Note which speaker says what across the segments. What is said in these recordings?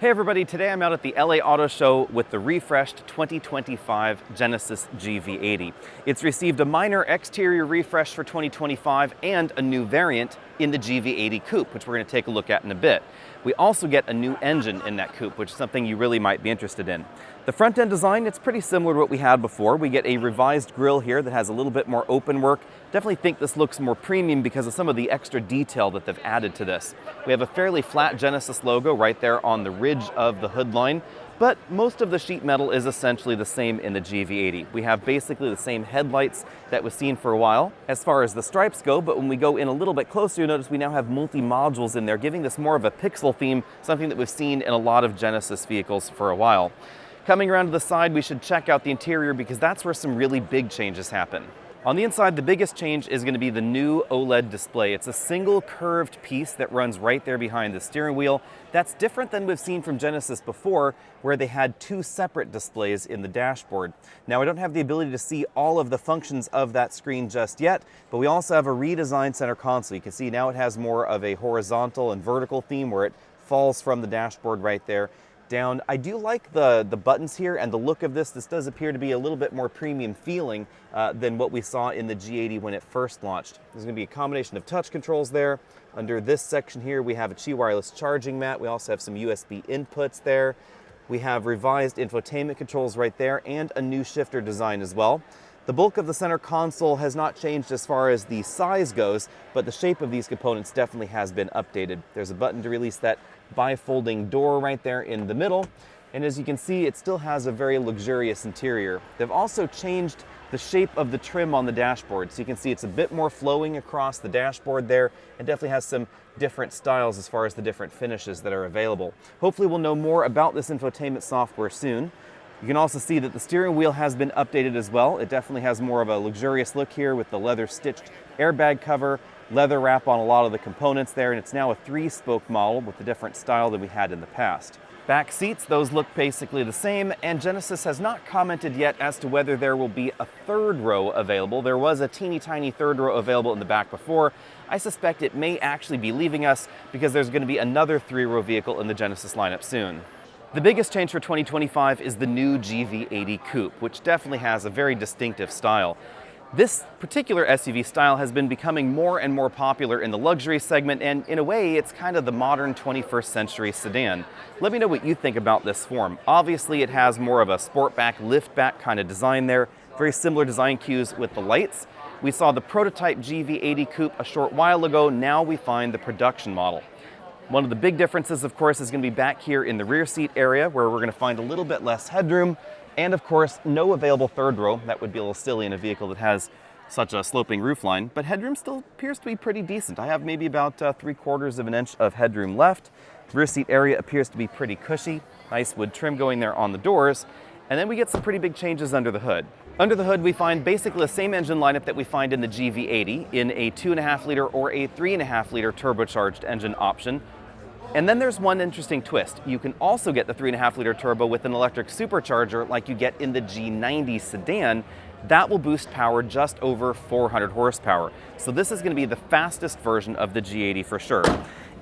Speaker 1: Hey everybody, today I'm out at the LA Auto Show with the refreshed 2025 Genesis GV80. It's received a minor exterior refresh for 2025 and a new variant in the GV80 Coupe, which we're going to take a look at in a bit. We also get a new engine in that coupe, which is something you really might be interested in. The front end design, it's pretty similar to what we had before. We get a revised grille here that has a little bit more open work. Definitely think this looks more premium because of some of the extra detail that they've added to this. We have a fairly flat Genesis logo right there on the ridge of the hood line, but most of the sheet metal is essentially the same in the GV80. We have basically the same headlights that was seen for a while as far as the stripes go, but when we go in a little bit closer, you notice we now have multi-modules in there, giving this more of a pixel theme, something that we've seen in a lot of Genesis vehicles for a while. Coming around to the side, we should check out the interior because that's where some really big changes happen. On the inside, the biggest change is going to be the new OLED display. It's a single curved piece that runs right there behind the steering wheel. That's different than we've seen from Genesis before, where they had two separate displays in the dashboard. Now, I don't have the ability to see all of the functions of that screen just yet, but we also have a redesigned center console. You can see now it has more of a horizontal and vertical theme where it falls from the dashboard right there down. I do like the buttons here and the look of this. This does appear to be a little bit more premium feeling than what we saw in the G80 when it first launched. There's going to be a combination of touch controls there. Under this section here, we have a Qi wireless charging mat. We also have some USB inputs there. We have revised infotainment controls right there and a new shifter design as well. The bulk of the center console has not changed as far as the size goes, but the shape of these components definitely has been updated. There's a button to release that bifolding door right there in the middle, and as you can see, it still has a very luxurious interior. They've also changed the shape of the trim on the dashboard, so you can see it's a bit more flowing across the dashboard there. It definitely has some different styles as far as the different finishes that are available. Hopefully we'll know more about this infotainment software soon. You can also see that the steering wheel has been updated as well. It definitely has more of a luxurious look here with the leather stitched airbag cover, leather wrap on a lot of the components there, and it's now a 3-spoke model with a different style than we had in the past. Back seats, those look basically the same, and Genesis has not commented yet as to whether there will be a third row available. There was a teeny tiny third row available in the back before. I suspect it may actually be leaving us because there's going to be another 3-row vehicle in the Genesis lineup soon. The biggest change for 2025 is the new GV80 Coupe, which definitely has a very distinctive style. This particular SUV style has been becoming more and more popular in the luxury segment, and in a way, it's kind of the modern 21st century sedan. Let me know what you think about this form. Obviously, it has more of a sportback, liftback kind of design there, very similar design cues with the lights. We saw the prototype GV80 Coupe a short while ago. Now we find the production model. One of the big differences, of course, is going to be back here in the rear seat area where we're going to find a little bit less headroom and, of course, no available third row. That would be a little silly in a vehicle that has such a sloping roofline, but headroom still appears to be pretty decent. I have maybe about 3/4 of an inch of headroom left. Rear seat area appears to be pretty cushy. Nice wood trim going there on the doors. And then we get some pretty big changes under the hood. Under the hood, we find basically the same engine lineup that we find in the GV80 in a 2.5-liter or a 3.5-liter turbocharged engine option. And then there's one interesting twist. You can also get the 3.5-liter turbo with an electric supercharger like you get in the G90 sedan. That will boost power just over 400 horsepower. So this is going to be the fastest version of the G80 for sure.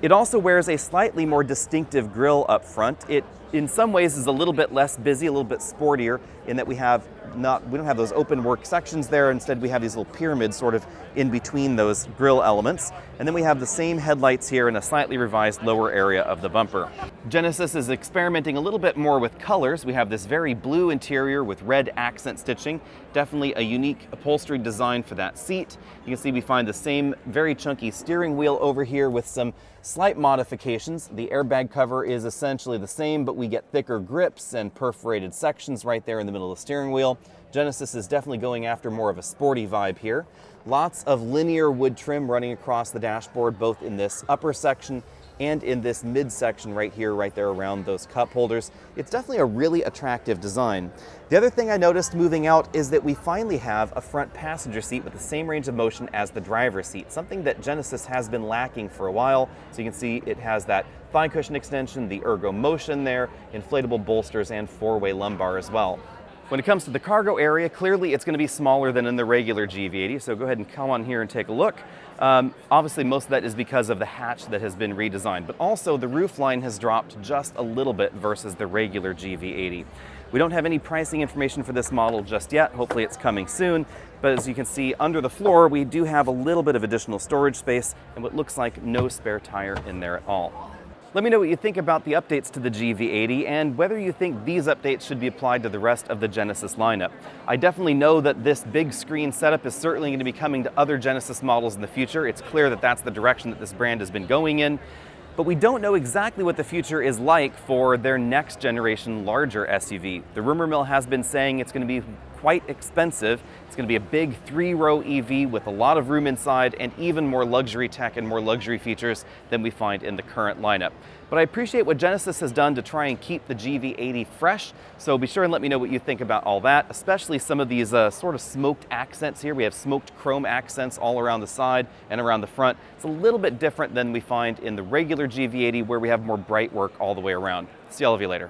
Speaker 1: It also wears a slightly more distinctive grille up front. It, in some ways, is a little bit less busy, a little bit sportier in that we don't have those open work sections there. Instead, we have these little pyramids sort of in between those grille elements. And then we have the same headlights here in a slightly revised lower area of the bumper. Genesis is experimenting a little bit more with colors. We have this very blue interior with red accent stitching. Definitely a unique upholstery design for that seat. You can see we find the same very chunky steering wheel over here with some slight modifications. The airbag cover is essentially the same, but we get thicker grips and perforated sections right there in the middle of the steering wheel. Genesis is definitely going after more of a sporty vibe here. Lots of linear wood trim running across the dashboard, both in this upper section and in this midsection right here, right there around those cup holders. It's definitely a really attractive design. The other thing I noticed moving out is that we finally have a front passenger seat with the same range of motion as the driver's seat, something that Genesis has been lacking for a while. So you can see it has that thigh cushion extension, the ergo motion there, inflatable bolsters, and 4-way lumbar as well. When it comes to the cargo area, clearly it's going to be smaller than in the regular GV80, so go ahead and come on here and take a look. Obviously, most of that is because of the hatch that has been redesigned, but also the roof line has dropped just a little bit versus the regular GV80. We don't have any pricing information for this model just yet. Hopefully it's coming soon. But as you can see, under the floor, we do have a little bit of additional storage space and what looks like no spare tire in there at all. Let me know what you think about the updates to the GV80 and whether you think these updates should be applied to the rest of the Genesis lineup. I definitely know that this big screen setup is certainly going to be coming to other Genesis models in the future. It's clear that that's the direction that this brand has been going in. But we don't know exactly what the future is like for their next generation larger SUV. The rumor mill has been saying it's going to be quite expensive. It's going to be a big 3-row EV with a lot of room inside and even more luxury tech and more luxury features than we find in the current lineup. But I appreciate what Genesis has done to try and keep the GV80 fresh, so be sure and let me know what you think about all that, especially some of these sort of smoked accents here. We have smoked chrome accents all around the side and around the front. It's a little bit different than we find in the regular GV80 where we have more bright work all the way around. See all of you later.